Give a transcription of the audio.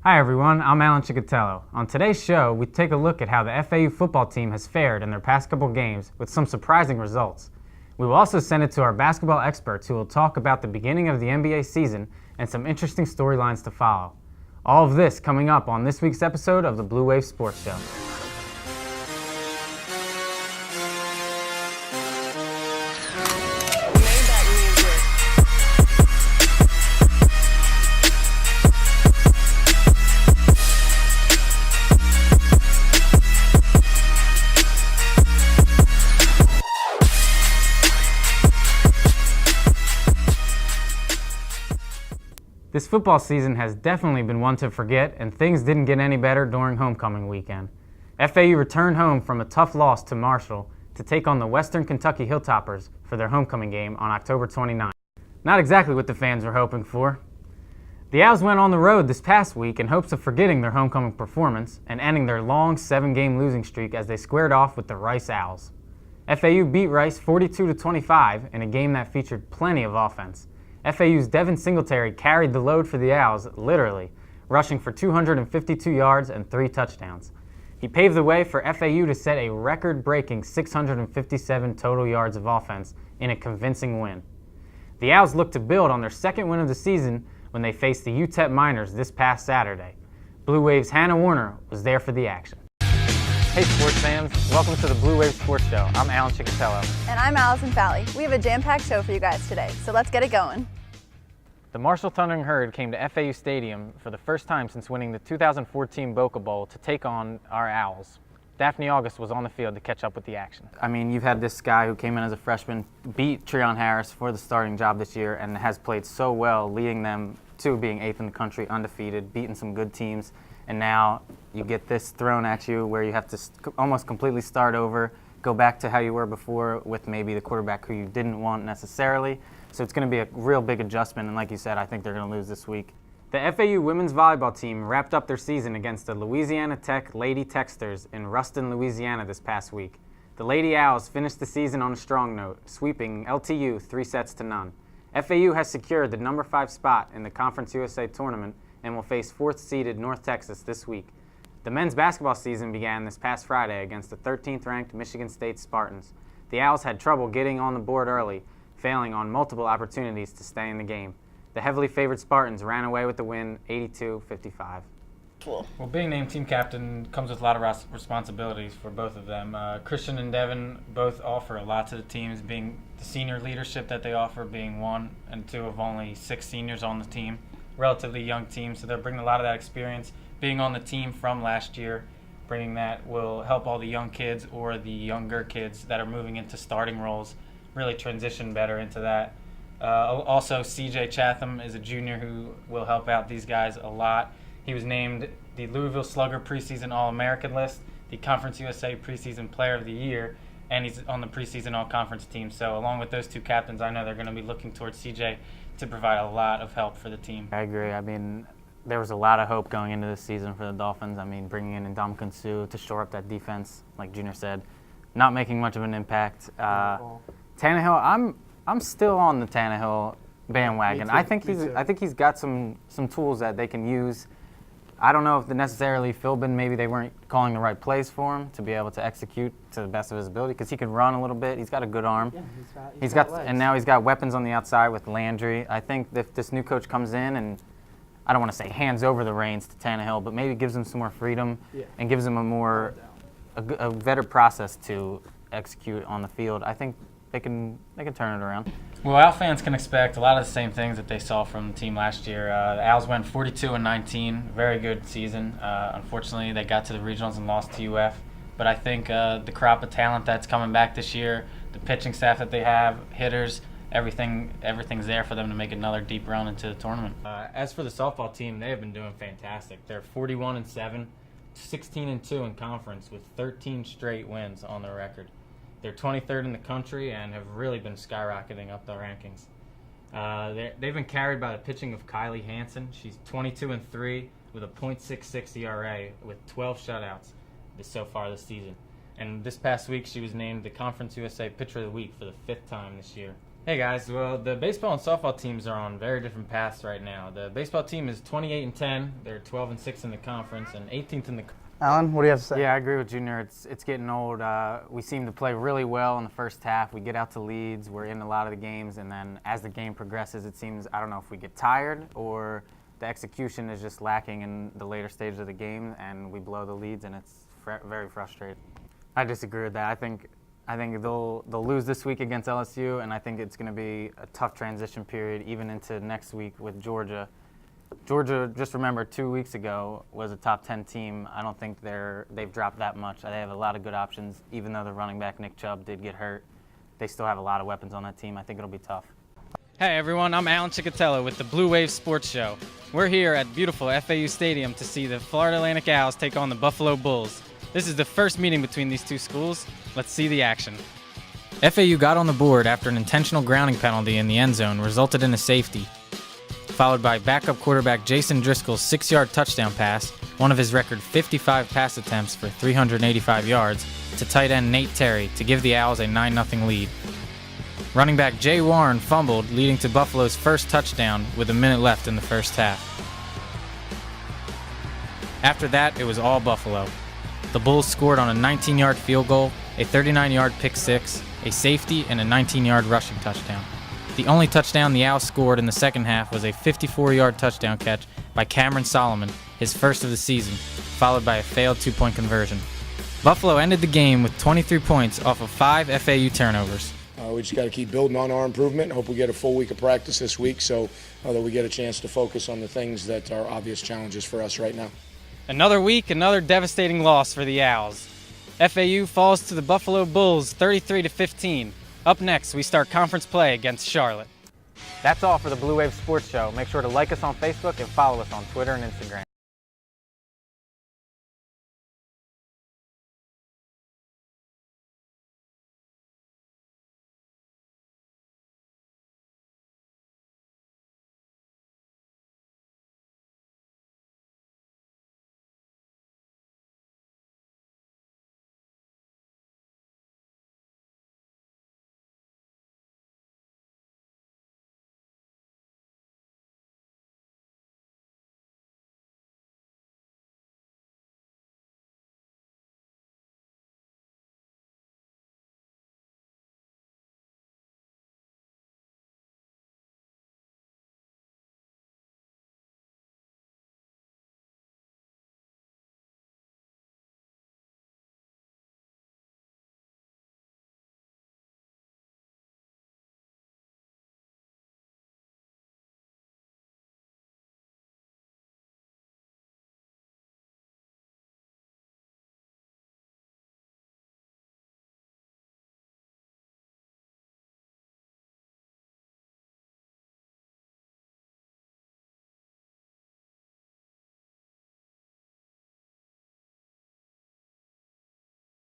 Hi everyone, I'm Alan Cicatiello. On today's show, we take a look at how the FAU football team has fared in their past couple games with some surprising results. We will also send it to our basketball experts who will talk about the beginning of the NBA season and some interesting storylines to follow. All of this coming up on this week's episode of the Blue Wave Sports Show. This football season has definitely been one to forget, and things didn't get any better during homecoming weekend. FAU returned home from a tough loss to Marshall to take on the Western Kentucky Hilltoppers for their homecoming game on October 29th. Not exactly what the fans were hoping for. The Owls went on the road this past week in hopes of forgetting their homecoming performance and ending their long 7-game losing streak as they squared off with the Rice Owls. FAU beat Rice 42-25 in a game that featured plenty of offense. FAU's Devin Singletary carried the load for the Owls, literally, rushing for 252 yards and 3 touchdowns. He paved the way for FAU to set a record-breaking 657 total yards of offense in a convincing win. The Owls looked to build on their second win of the season when they faced the UTEP Miners this past Saturday. Blue Wave's Hannah Warner was there for the action. Hey sports fans, welcome to the Blue Wave Sports Show. I'm Alan Cicatello. And I'm Allison Falley. We have a jam-packed show for you guys today, so let's get it going. The Marshall Thundering Herd came to FAU Stadium for the first time since winning the 2014 Boca Bowl to take on our Owls. Daphne August was on the field to catch up with the action. I mean, you've had this guy who came in as a freshman, beat Treon Harris for the starting job this year, and has played so well, leading them to being 8th in the country, undefeated, beating some good teams, and now you get this thrown at you where you have to almost completely start over, go back to how you were before with maybe the quarterback who you didn't want necessarily. So it's going to be a real big adjustment, and like you said, I think they're going to lose this week. The FAU women's volleyball team wrapped up their season against the Louisiana Tech Lady Texters in Ruston, Louisiana this past week. The Lady Owls finished the season on a strong note, sweeping LTU 3-0. FAU has secured the number 5 spot in the Conference USA tournament and will face 4th-seeded North Texas this week. The men's basketball season began this past Friday against the 13th-ranked Michigan State Spartans. The Owls had trouble getting on the board early, failing on multiple opportunities to stay in the game. The heavily favored Spartans ran away with the win 82-55. Well, being named team captain comes with a lot of responsibilities for both of them. Christian and Devin both offer a lot to the teams, being the senior leadership that they offer, being 1 and 2 of only 6 seniors on the team. Relatively young team, so they're bringing a lot of that experience. Being on the team from last year, bringing that will help all the young kids or the younger kids that are moving into starting roles really transition better into that. Also, CJ Chatham is a junior who will help out these guys a lot. He was named the Louisville Slugger preseason All-American list, the Conference USA preseason Player of the Year, and he's on the preseason All-Conference team. So along with those 2 captains, I know they're going to be looking towards CJ to provide a lot of help for the team. I agree. I mean, there was a lot of hope going into this season for the Dolphins. I mean, bringing in Ndamukong Suh to shore up that defense, like Junior said, not making much of an impact. Tannehill, I'm still on the Tannehill bandwagon. I think he's got some tools that they can use. I don't know if necessarily Philbin, maybe they weren't calling the right plays for him to be able to execute to the best of his ability, because he can run a little bit. He's got a good arm. Yeah, he's got and now he's got weapons on the outside with Landry. I think if this new coach comes in and, I don't want to say hands over the reins to Tannehill, but maybe gives him some more freedom and gives him a better process to execute on the field, I think they can turn it around. Well, Owl fans can expect a lot of the same things that they saw from the team last year. The Owls went 42-19, very good season. Unfortunately, they got to the regionals and lost to UF. But I think the crop of talent that's coming back this year, the pitching staff that they have, hitters, everything's there for them to make another deep run into the tournament. As for the softball team, they have been doing fantastic. They're 41-7, 16-2 in conference with 13 straight wins on their record. They're 23rd in the country and have really been skyrocketing up the rankings. They've been carried by the pitching of Kylie Hansen. She's 22-3 with a .66 ERA with 12 shutouts so far this season. And this past week, she was named the Conference USA Pitcher of the Week for the 5th time this year. Hey guys, well the baseball and softball teams are on very different paths right now. The baseball team is 28-10, they're 12-6 in the conference and 18th in the. Alan, what do you have to say? Yeah, I agree with Junior. It's getting old. We seem to play really well in the first half. We get out to leads. We're in a lot of the games, and then as the game progresses, it seems, I don't know if we get tired or the execution is just lacking in the later stages of the game, and we blow the leads, and it's very frustrating. I disagree with that. I think they'll lose this week against LSU, and I think it's going to be a tough transition period even into next week with Georgia. Georgia, just remember, 2 weeks ago was a top 10 team. I don't think they've dropped that much. They have a lot of good options. Even though the running back Nick Chubb did get hurt, they still have a lot of weapons on that team. I think it'll be tough. Hey everyone, I'm Alan Cicatiello with the Blue Wave Sports Show. We're here at beautiful FAU Stadium to see the Florida Atlantic Owls take on the Buffalo Bulls. This is the first meeting between these two schools. Let's see the action. FAU got on the board after an intentional grounding penalty in the end zone resulted in a safety, followed by backup quarterback Jason Driscoll's 6-yard touchdown pass, one of his record 55 pass attempts for 385 yards, to tight end Nate Terry to give the Owls a 9-0 lead. Running back Jay Warren fumbled, leading to Buffalo's first touchdown with a minute left in the first half. After that, it was all Buffalo. The Bulls scored on a 19-yard field goal, a 39-yard pick six, a safety, and a 19-yard rushing touchdown. The only touchdown the Owls scored in the second half was a 54-yard touchdown catch by Cameron Solomon, his first of the season, followed by a failed 2-point conversion. Buffalo ended the game with 23 points off of 5 FAU turnovers. We just got to keep building on our improvement. Hope we get a full week of practice this week so that we get a chance to focus on the things that are obvious challenges for us right now. Another week, another devastating loss for the Owls. FAU falls to the Buffalo Bulls 33-15. Up next, we start conference play against Charlotte. That's all for the Blue Wave Sports Show. Make sure to like us on Facebook and follow us on Twitter and Instagram.